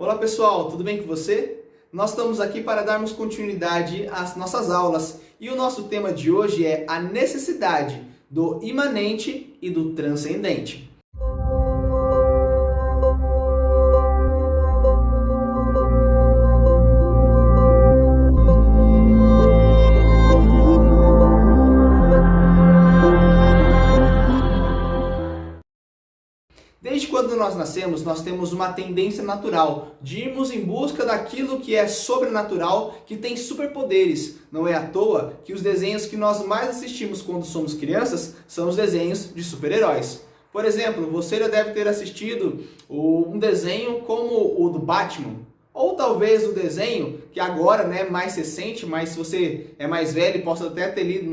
Olá pessoal, tudo bem com você? Nós estamos aqui para darmos continuidade às nossas aulas e o nosso tema de hoje é a necessidade do imanente e do transcendente. Desde quando nós nascemos, nós temos uma tendência natural de irmos em busca daquilo que é sobrenatural, que tem superpoderes. Não é à toa que os desenhos que nós mais assistimos quando somos crianças são os desenhos de super-heróis. Por exemplo, você já deve ter assistido um desenho como o do Batman, ou talvez o desenho que agora é mais recente, mas se você é mais velho, possa até ter lido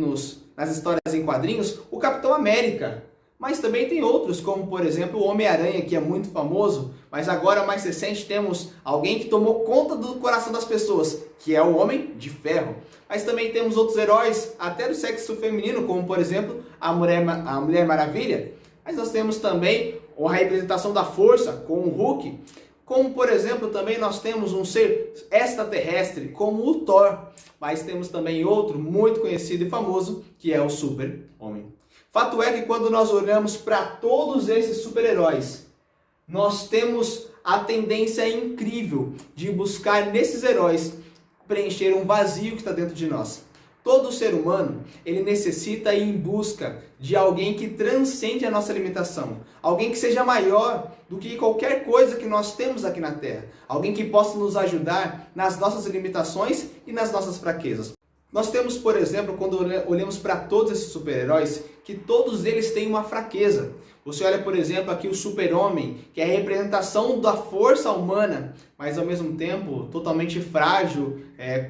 nas histórias em quadrinhos, o Capitão América. Mas também tem outros, como por exemplo o Homem-Aranha, que é muito famoso, mas agora mais recente temos alguém que tomou conta do coração das pessoas, que é o Homem de Ferro. Mas também temos outros heróis, até do sexo feminino, como por exemplo a Mulher Maravilha. Mas nós temos também a representação da força, com o Hulk. Como por exemplo também nós temos um ser extraterrestre, como o Thor. Mas temos também outro muito conhecido e famoso, que é o Super-Homem. Fato é que quando nós olhamos para todos esses super-heróis, nós temos a tendência incrível de buscar nesses heróis preencher um vazio que está dentro de nós. Todo ser humano, ele necessita ir em busca de alguém que transcende a nossa limitação. Alguém que seja maior do que qualquer coisa que nós temos aqui na Terra. Alguém que possa nos ajudar nas nossas limitações e nas nossas fraquezas. Nós temos, por exemplo, quando olhamos para todos esses super-heróis, que todos eles têm uma fraqueza. Você olha, por exemplo, aqui o Super-Homem, que é a representação da força humana, mas ao mesmo tempo totalmente frágil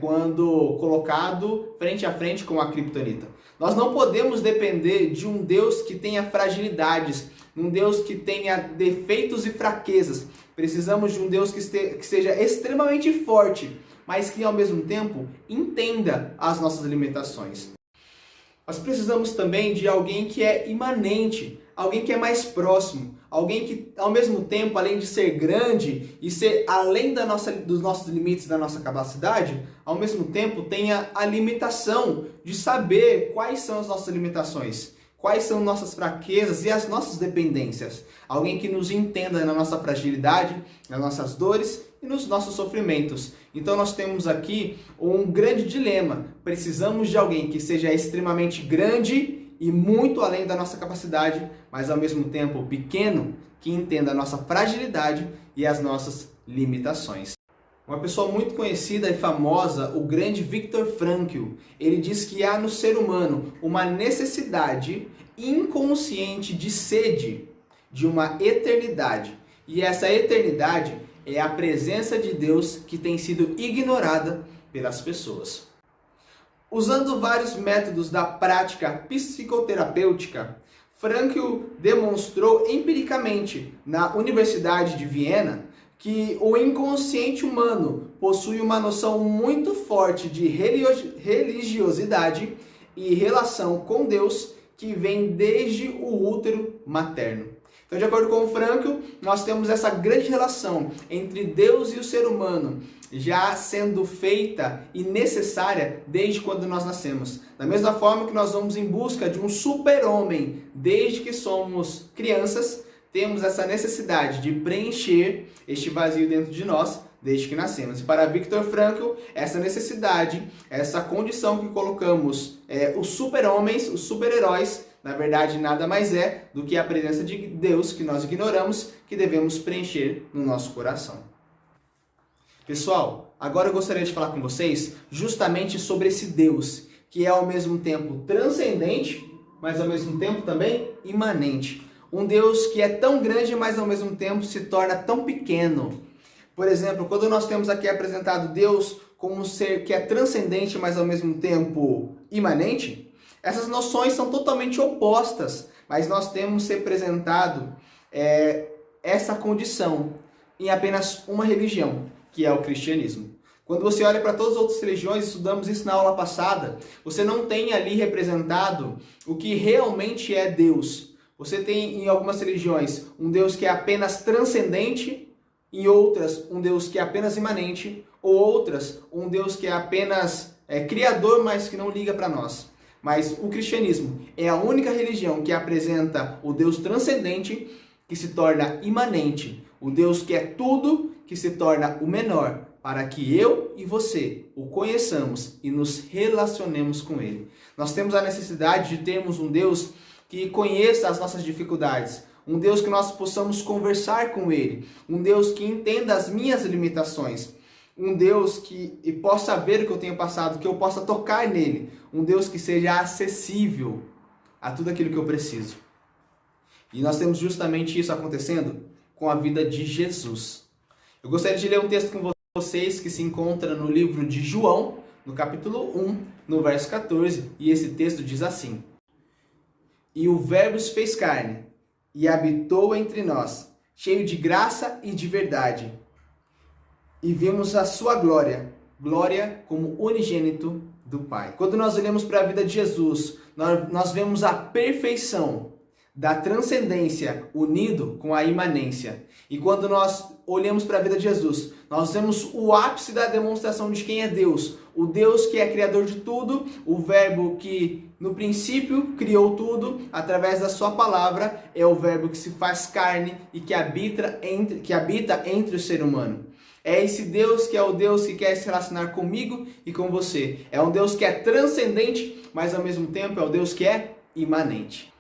quando colocado frente a frente com a Kryptonita. Nós não podemos depender de um Deus que tenha fragilidades, um Deus que tenha defeitos e fraquezas. Precisamos de um Deus que seja extremamente forte, mas que ao mesmo tempo entenda as nossas limitações. Nós precisamos também de alguém que é imanente, alguém que é mais próximo, alguém que ao mesmo tempo, além de ser grande e ser além dos nossos limites, da nossa capacidade, ao mesmo tempo tenha a limitação de saber quais são as nossas limitações, quais são nossas fraquezas e as nossas dependências. Alguém que nos entenda na nossa fragilidade, nas nossas dores e nos nossos sofrimentos. Então nós temos aqui um grande dilema. Precisamos de alguém que seja extremamente grande e muito além da nossa capacidade, mas ao mesmo tempo pequeno, que entenda a nossa fragilidade e as nossas limitações. Uma pessoa muito conhecida e famosa, o grande Viktor Frankl, ele diz que há no ser humano uma necessidade inconsciente de sede de uma eternidade. E essa eternidade é a presença de Deus que tem sido ignorada pelas pessoas. Usando vários métodos da prática psicoterapêutica, Frankl demonstrou empiricamente na Universidade de Viena que o inconsciente humano possui uma noção muito forte de religiosidade e relação com Deus que vem desde o útero materno. Então, de acordo com o Frankl, nós temos essa grande relação entre Deus e o ser humano, já sendo feita e necessária desde quando nós nascemos. Da mesma forma que nós vamos em busca de um super-homem desde que somos crianças, temos essa necessidade de preencher este vazio dentro de nós desde que nascemos. E para Viktor Frankl, essa necessidade, essa condição que colocamos os super-homens, os super-heróis, na verdade nada mais é do que a presença de Deus que nós ignoramos, que devemos preencher no nosso coração. Pessoal, agora eu gostaria de falar com vocês justamente sobre esse Deus, que é ao mesmo tempo transcendente, mas ao mesmo tempo também imanente. Um Deus que é tão grande, mas ao mesmo tempo se torna tão pequeno. Por exemplo, quando nós temos aqui apresentado Deus como um ser que é transcendente, mas ao mesmo tempo imanente, essas noções são totalmente opostas, mas nós temos representado essa condição em apenas uma religião, que é o cristianismo. Quando você olha para todas as outras religiões, estudamos isso na aula passada, você não tem ali representado o que realmente é Deus. Você tem em algumas religiões um Deus que é apenas transcendente, em outras um Deus que é apenas imanente, ou outras um Deus que é apenas criador, mas que não liga para nós. Mas o cristianismo é a única religião que apresenta o Deus transcendente, que se torna imanente, o Deus que é tudo, que se torna o menor, para que eu e você o conheçamos e nos relacionemos com Ele. Nós temos a necessidade de termos um Deus que conheça as nossas dificuldades, um Deus que nós possamos conversar com Ele, um Deus que entenda as minhas limitações, um Deus que possa ver o que eu tenho passado, que eu possa tocar nele, um Deus que seja acessível a tudo aquilo que eu preciso. E nós temos justamente isso acontecendo com a vida de Jesus. Eu gostaria de ler um texto com vocês que se encontra no livro de João, no capítulo 1, no verso 14, e esse texto diz assim: E o Verbo se fez carne e habitou entre nós, cheio de graça e de verdade. E vimos a sua glória, glória como unigênito do Pai. Quando nós olhamos para a vida de Jesus, nós vemos a perfeição da transcendência unido com a imanência. E quando nós olhamos para a vida de Jesus, nós vemos o ápice da demonstração de quem é Deus. O Deus que é criador de tudo, o Verbo que no princípio criou tudo, através da sua palavra, é o Verbo que se faz carne e que habita entre o ser humano. É esse Deus que é o Deus que quer se relacionar comigo e com você. É um Deus que é transcendente, mas ao mesmo tempo é o Deus que é imanente.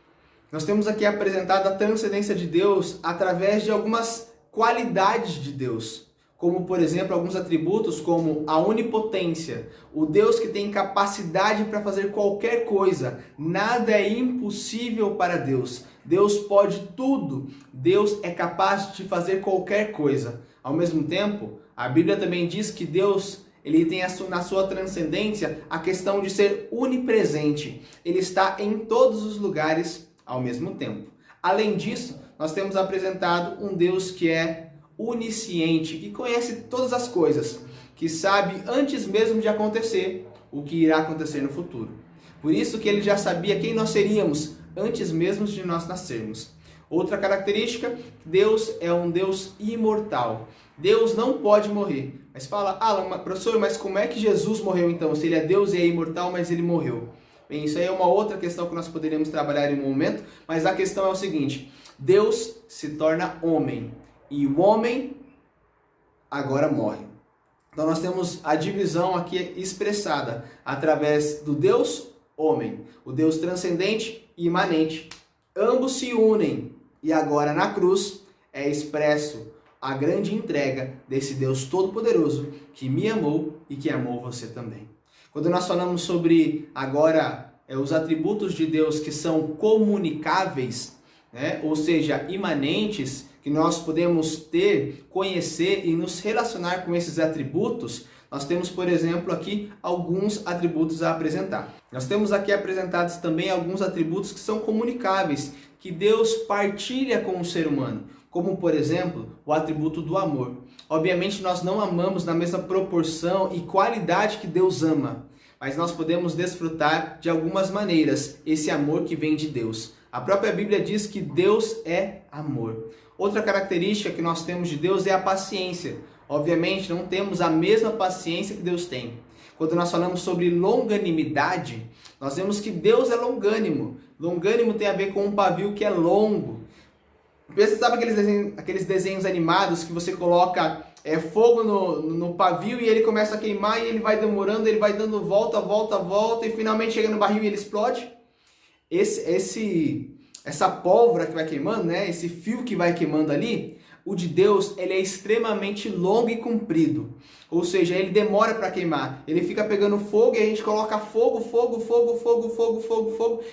Nós temos aqui apresentado a transcendência de Deus através de algumas qualidades de Deus, como por exemplo alguns atributos como a onipotência, o Deus que tem capacidade para fazer qualquer coisa, nada é impossível para Deus. Deus pode tudo, Deus é capaz de fazer qualquer coisa. Ao mesmo tempo, a Bíblia também diz que Deus, ele tem na sua transcendência a questão de ser onipresente. Ele está em todos os lugares ao mesmo tempo. Além disso, nós temos apresentado um Deus que é onisciente, que conhece todas as coisas, que sabe antes mesmo de acontecer o que irá acontecer no futuro. Por isso que ele já sabia quem nós seríamos antes mesmo de nós nascermos. Outra característica, Deus é um Deus imortal. Deus não pode morrer. Mas fala, professor, mas como é que Jesus morreu então? Se ele é Deus e é imortal, mas ele morreu. Bem, isso aí é uma outra questão que nós poderíamos trabalhar em um momento, mas a questão é o seguinte: Deus se torna homem e o homem agora morre. Então nós temos a divisão aqui expressada através do Deus homem, o Deus transcendente e imanente. Ambos se unem e agora na cruz é expresso a grande entrega desse Deus todo-poderoso que me amou e que amou você também. Quando nós falamos sobre agora os atributos de Deus que são comunicáveis, né? Ou seja, imanentes, que nós podemos ter, conhecer e nos relacionar com esses atributos, nós temos, por exemplo, aqui alguns atributos a apresentar. Nós temos aqui apresentados também alguns atributos que são comunicáveis, que Deus partilha com o ser humano, como, por exemplo, o atributo do amor. Obviamente, nós não amamos na mesma proporção e qualidade que Deus ama, mas nós podemos desfrutar de algumas maneiras esse amor que vem de Deus. A própria Bíblia diz que Deus é amor. Outra característica que nós temos de Deus é a paciência. Obviamente, não temos a mesma paciência que Deus tem. Quando nós falamos sobre longanimidade, nós vemos que Deus é longânimo. Longânimo tem a ver com um pavio que é longo. Você sabe aqueles desenhos animados que você coloca fogo no pavio e ele começa a queimar e ele vai demorando, ele vai dando volta e finalmente chega no barril e ele explode? Essa pólvora que vai queimando, né? Esse fio que vai queimando ali, o de Deus, ele é extremamente longo e comprido. Ou seja, ele demora para queimar. Ele fica pegando fogo e a gente coloca fogo,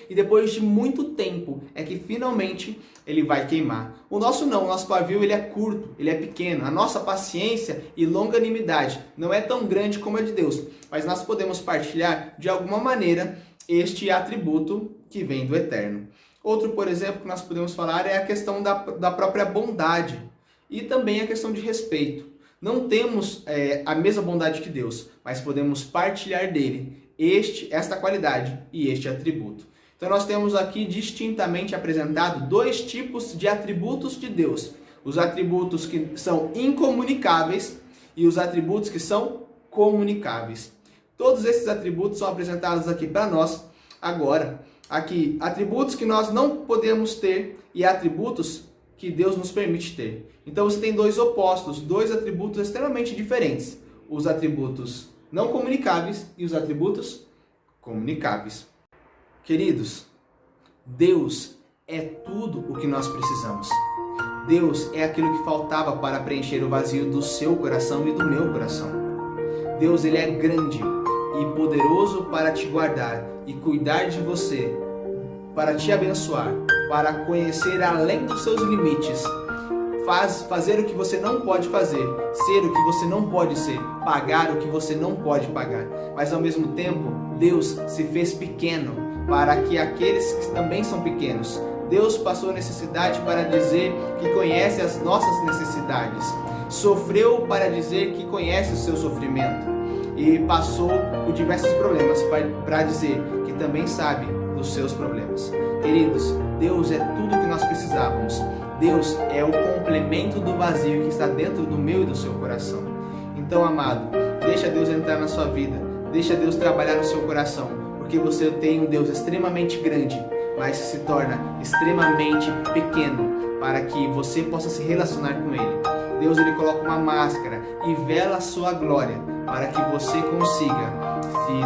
e depois de muito tempo é que finalmente ele vai queimar. O nosso não, o nosso pavio ele é curto, ele é pequeno. A nossa paciência e longanimidade não é tão grande como a de Deus, mas nós podemos partilhar de alguma maneira este atributo que vem do eterno. Outro, por exemplo, que nós podemos falar é a questão da própria bondade e também a questão de respeito. Não temos a mesma bondade que Deus, mas podemos partilhar dele esta qualidade e este atributo. Então nós temos aqui distintamente apresentado dois tipos de atributos de Deus. os atributos que são incomunicáveis e os atributos que são comunicáveis. Todos esses atributos são apresentados aqui para nós agora. Aqui, atributos que nós não podemos ter e atributos que Deus nos permite ter. Então você tem dois opostos, dois atributos extremamente diferentes. Os atributos não comunicáveis e os atributos comunicáveis. Queridos, Deus é tudo o que nós precisamos. Deus é aquilo que faltava para preencher o vazio do seu coração e do meu coração. Deus, ele é grande e poderoso para te guardar e cuidar de você, para te abençoar, para conhecer além dos seus limites, fazer o que você não pode fazer, ser o que você não pode ser, pagar o que você não pode pagar. Mas ao mesmo tempo, Deus se fez pequeno para que aqueles que também são pequenos. Deus passou necessidade para dizer que conhece as nossas necessidades. Sofreu para dizer que conhece o seu sofrimento. E passou por diversos problemas para dizer que também sabe dos seus problemas. Queridos, Deus é tudo o que nós precisávamos. Deus é o complemento do vazio que está dentro do meu e do seu coração. Então, amado, deixa Deus entrar na sua vida. Deixa Deus trabalhar no seu coração. Porque você tem um Deus extremamente grande, mas se torna extremamente pequeno para que você possa se relacionar com Ele. Deus, ele coloca uma máscara e vela a sua glória para que você consiga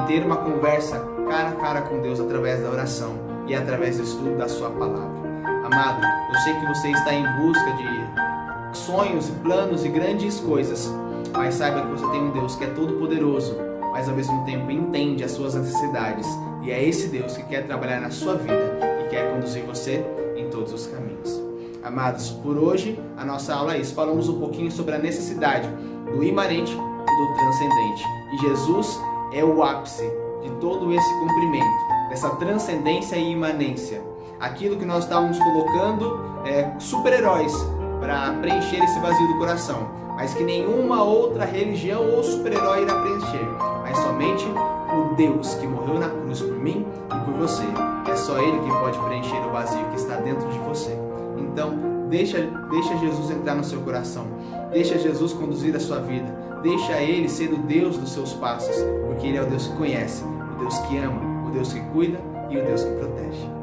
ter uma conversa cara a cara com Deus através da oração e através do estudo da sua palavra. Amado, eu sei que você está em busca de sonhos, planos e grandes coisas, mas saiba que você tem um Deus que é todo poderoso, mas ao mesmo tempo entende as suas necessidades, e é esse Deus que quer trabalhar na sua vida e quer conduzir você em todos os caminhos. Amados, por hoje a nossa aula é isso. Falamos um pouquinho sobre a necessidade do imanente e do transcendente. E Jesus é o ápice de todo esse cumprimento, dessa transcendência e imanência. Aquilo que nós estávamos colocando super-heróis para preencher esse vazio do coração, mas que nenhuma outra religião ou super-herói irá preencher, mas somente o Deus que morreu na cruz por mim e por você. É só Ele que pode preencher o vazio que está dentro de você. Então, deixa Jesus entrar no seu coração. Deixa Jesus conduzir a sua vida. Deixa Ele ser o Deus dos seus passos, porque Ele é o Deus que conhece, o Deus que ama, o Deus que cuida e o Deus que protege.